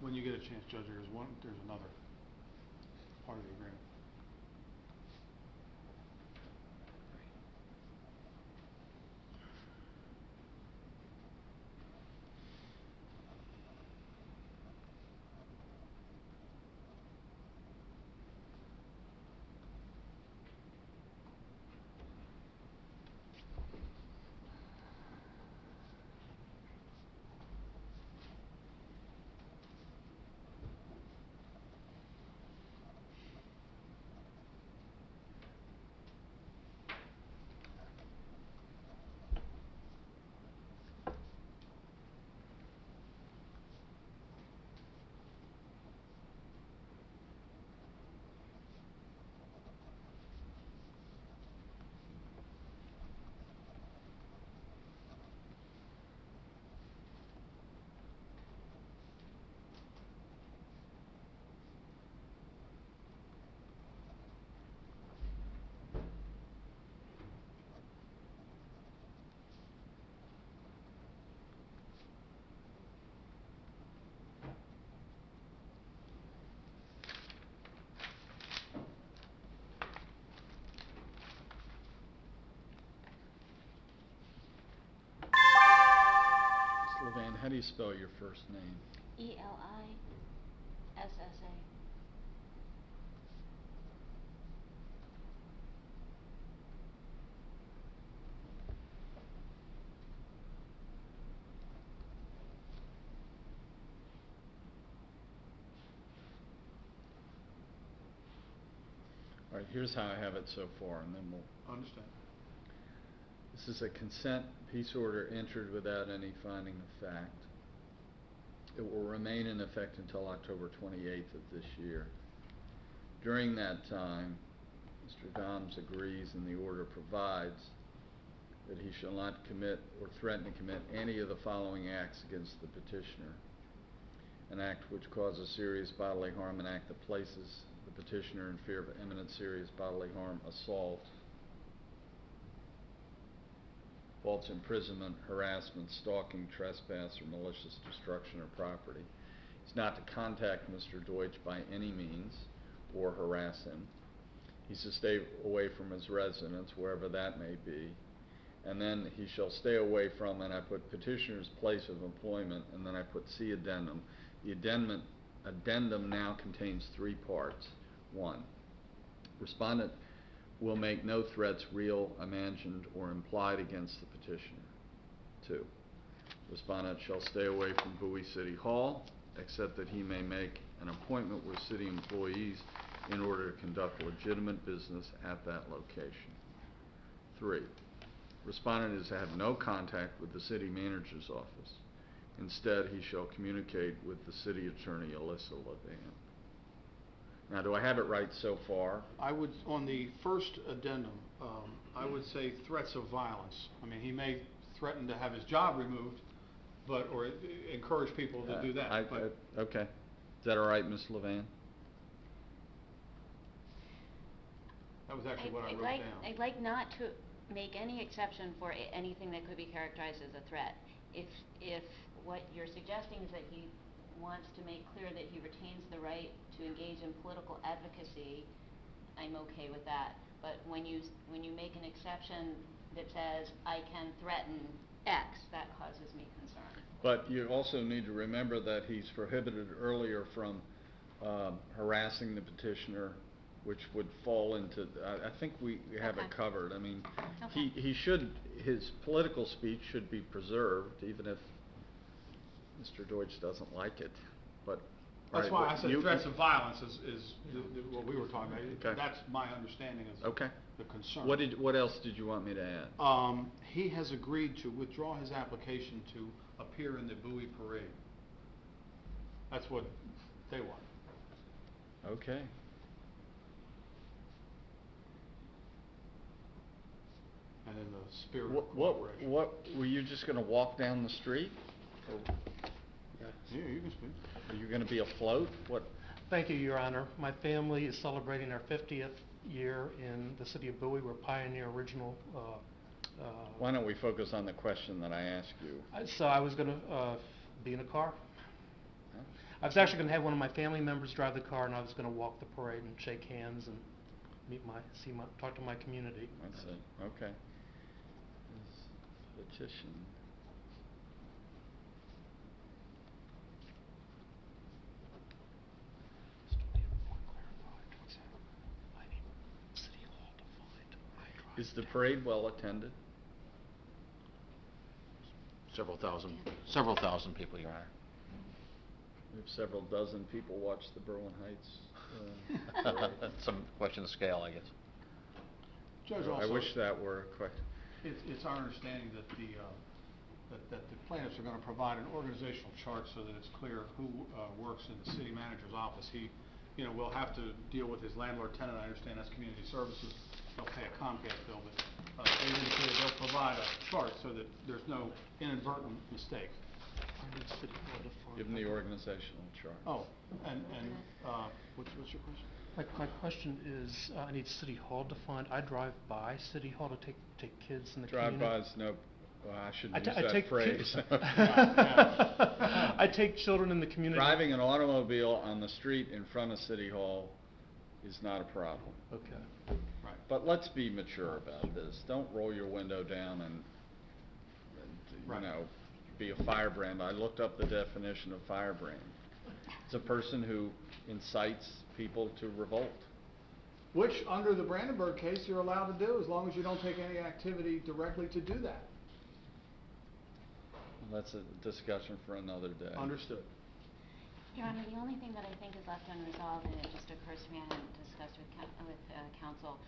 When you get a chance, Judge, there's another part of the agreement. Levan, how do you spell your first name? E-L-I-S-S-A. All right, here's how I have it so far, and then we'll Understand. This is a consent peace order entered without any finding of fact. It will remain in effect until October 28th of this year. During that time, Mr. Doms agrees and the order provides that he shall not commit or threaten to commit any of the following acts against the petitioner. An act which causes serious bodily harm, an act that places the petitioner in fear of imminent serious bodily harm, assault, false imprisonment, harassment, stalking, trespass, or malicious destruction of property. He's not to contact Mr. Deutsch by any means or harass him. He's to stay away from his residence, wherever that may be. And then he shall stay away from, and I put petitioner's place of employment, and then I put C addendum. The addendum now contains 3 parts. 1, respondent will make no threats, real, imagined, or implied against the petitioner. 2, respondent shall stay away from Bowie City Hall, except that he may make an appointment with city employees in order to conduct legitimate business at that location. 3, respondent is to have no contact with the city manager's office. Instead, he shall communicate with the city attorney, Alyssa Levan. Now, do I have it right so far? I would, on the first addendum, I would say threats of violence. I mean, he may threaten to have his job removed, but or encourage people to do that. Okay. Is that all right, Ms. Levan? That was actually what I wrote down. I'd like not to make any exception for anything that could be characterized as a threat. If what you're suggesting is that he wants to make clear that he retains the right to engage in political advocacy, I'm okay with that. But when you make an exception that says I can threaten X, that causes me concern. But you also need to remember that he's prohibited earlier from harassing the petitioner, which would fall into, I think we have it covered. I mean, his political speech should be preserved, even if Mr. Deutsch doesn't like it. But that's why I said threats of violence is what we were talking about. Okay. That's my understanding of the concern. What else did you want me to add? He has agreed to withdraw his application to appear in the Bowie parade. That's what they want. Okay. And in the spirit of cooperation. What were you just going to walk down the street? Yeah, you can speak. Are you going to be afloat? What? Thank you, Your Honor. My family is celebrating our 50th year in the city of Bowie. We're Pioneer Original. Why don't we focus on the question that I asked you? So I was going to be in a car. Huh? I was actually going to have one of my family members drive the car, and I was going to walk the parade and shake hands and talk to my community. That's it, okay. This petition. Is the parade well attended? Several thousand people, Your Honor. We have several dozen people watch the Berlin Heights parade. Some question of scale, I guess. Judge, I also, wish that were a question. it's our understanding that the plaintiffs are going to provide an organizational chart so that it's clear who works in the city manager's office. He, will have to deal with his landlord-tenant. I understand that's community services. They'll pay a Comcast bill, but they indicated they'll provide a chart so that there's no inadvertent mistake. Give them the organizational chart. Oh, and what's your question? My question is, I need City Hall defined. I drive by City Hall to take kids in the community. Drive-bys, no, well, I shouldn't use I that take phrase. I take children in the community. Driving an automobile on the street in front of City Hall is not a problem. Okay. Right. But let's be mature about this. Don't roll your window down and Right. Be a firebrand. I looked up the definition of firebrand. It's a person who incites people to revolt. Which, under the Brandenburg case, you're allowed to do as long as you don't take any activity directly to do that. Well, that's a discussion for another day. Understood. Your Honor, the only thing that I think is left unresolved, and it just occurs to me, I hadn't discussed with counsel,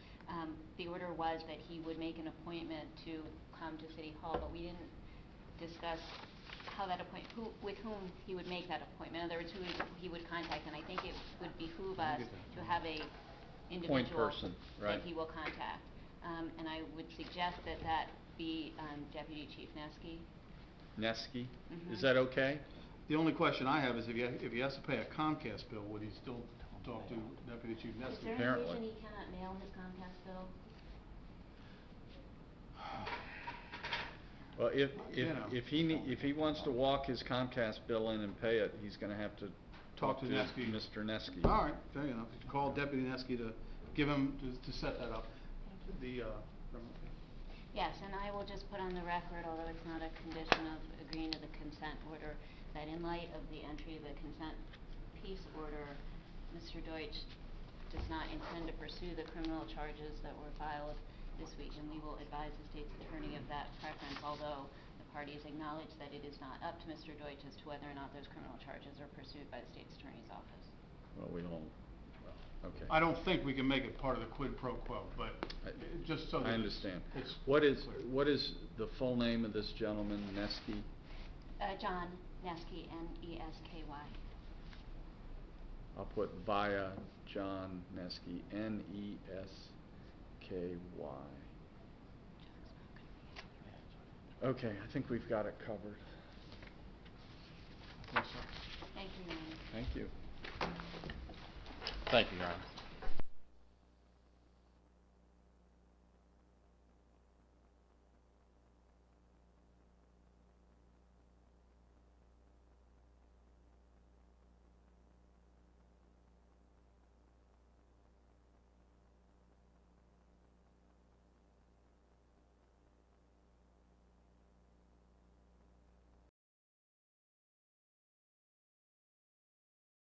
the order was that he would make an appointment to come to City Hall, but we didn't discuss how that with whom he would make that appointment. In other words, who he would contact, and I think it would behoove us to have a individual Point person, right. that he will contact. And I would suggest that that be Deputy Chief Neske. Neske? Mhm. Is that okay? The only question I have is if he has to pay a Comcast bill, would he still talk to Deputy Chief Is Neske? there Apparently. a reason he cannot mail his Comcast bill? Well, You if he wants to walk his Comcast bill in and pay it, he's going to have to Talk to Neske. Mr. Neske. All right, fair enough. Call Deputy Neske to give him, to set that up. Yes, and I will just put on the record, although it's not a condition of agreeing to the consent order, that in light of the entry of the consent peace order, Mr. Deutsch does not intend to pursue the criminal charges that were filed this week, and we will advise the state's attorney of that preference, although the parties acknowledge that it is not up to Mr. Deutsch as to whether or not those criminal charges are pursued by the state's attorney's office. Well, we don't. Okay. I don't think we can make it part of the quid pro quo, but just so that I understand. it's What is the full name of this gentleman, Neske? John Neske, N-E-S-K-Y. I'll put via John Neske, N-E-S-K-Y. Okay, I think we've got it covered. Yes, sir. Thank you, Your Honor. Thank you. Thank you, Your Honor.